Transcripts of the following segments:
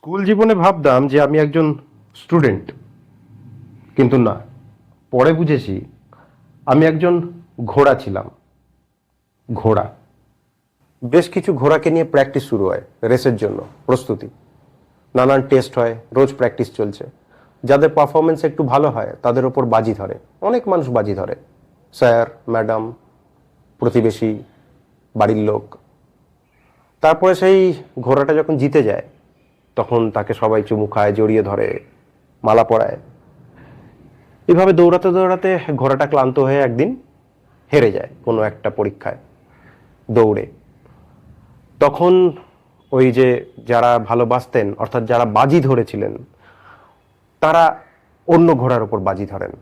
School জীবনে ভাবতাম যে আমি একজন স্টুডেন্ট, কিন্তু না, পরে বুঝেছি আমি একজন ঘোড়া ছিলাম। ঘোড়া। বেশ কিছু ঘোড়াকে নিয়ে প্র্যাকটিস শুরু হয়, রেসের জন্য প্রস্তুতি। নানান টেস্ট হয়, রোজ প্র্যাকটিস চলছে। যাদের পারফরমেন্স একটু ভালো হয় তাদের ওপর বাজি ধরে, অনেক মানুষ বাজি ধরে, স্যার, ম্যাডাম, প্রতিবেশী, বাড়ির লোক। তারপরে সেই ঘোড়াটা যখন জিতে যায় তখন তাকে সবাই চুমু খায়, জড়িয়ে ধরে, মালা পরায়। এভাবে দৌড়াতে দৌড়াতে ঘোড়াটা ক্লান্ত হয়ে একদিন হেরে যায় কোনো একটা পরীক্ষায় দৌড়ে। তখন ওই যে যারা ভালোবাসতেন, অর্থাৎ যারা বাজি ধরেছিলেন, তারা অন্য ঘোড়ার উপর বাজি ধরেন।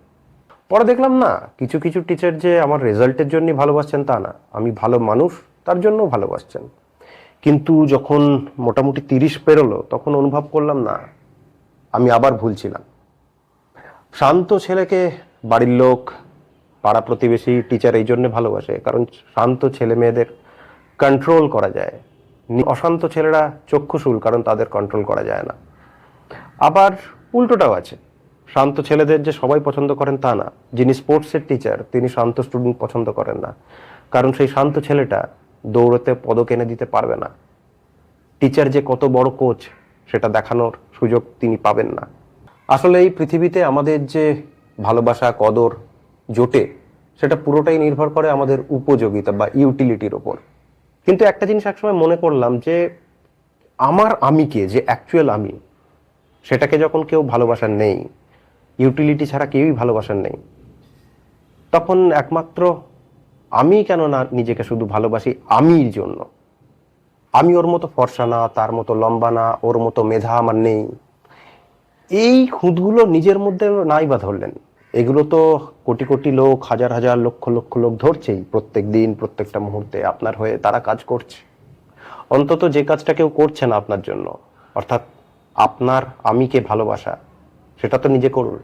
পরে দেখলাম না, কিছু কিছু টিচার যে আমার রেজাল্টের জন্য ভালোবাসছেন তা না, আমি ভালো মানুষ তার জন্য ভালোবাসছেন। কিন্তু যখন মোটামুটি 30 পেরোলো তখন অনুভব করলাম না, আমি আবার ভুল ছিলাম। শান্ত ছেলেকে বাড়ির লোক, পাড়া প্রতিবেশী, টিচার এই জন্য ভালোবাসে কারণ শান্ত ছেলে মেয়েদের কন্ট্রোল করা যায়। অশান্ত ছেলেরা চক্ষুশূল, কারণ তাদের কন্ট্রোল করা যায় না। আবার উল্টোটাও আছে, শান্ত ছেলেদের যে সবাই পছন্দ করেন তা না। যিনি স্পোর্টসের টিচার তিনি শান্ত স্টুডেন্ট পছন্দ করেন না, কারণ সেই শান্ত ছেলেটা দৌড়তে পদক এনে দিতে পারবে না। টিচার যে কত বড় কোচ সেটা দেখানোর সুযোগ তিনি পাবেন না। আসলে এই পৃথিবীতে আমাদের যে ভালোবাসা, কদর জোটে, সেটা পুরোটাই নির্ভর করে আমাদের উপযোগিতা বা ইউটিলিটির ওপর। কিন্তু একটা জিনিস একসময় মনে করলাম যে আমার আমিকে, যে অ্যাকচুয়াল আমি, সেটাকে যখন কেউ ভালোবাসার নেই, ইউটিলিটি ছাড়া কেউই ভালোবাসার নেই, তখন একমাত্র আমি কেন না নিজেকে শুধু ভালোবাসি আমির জন্য। আমি ওর মতো ফর্সা না, তার মতো লম্বা না, ওর মতো মেধা আমার নেই, এই খুঁতগুলো নিজের মধ্যে নাই বা ধরলেন। এগুলো তো কোটি কোটি লোক, হাজার হাজার, লক্ষ লক্ষ লোক ধরছেই প্রত্যেক দিন, প্রত্যেকটা মুহূর্তে আপনার হয়ে তারা কাজ করছে। অন্তত যে কাজটা কেউ করছে না আপনার জন্য, অর্থাৎ আপনার আমিকে ভালোবাসা, সেটা তো নিজে করুন।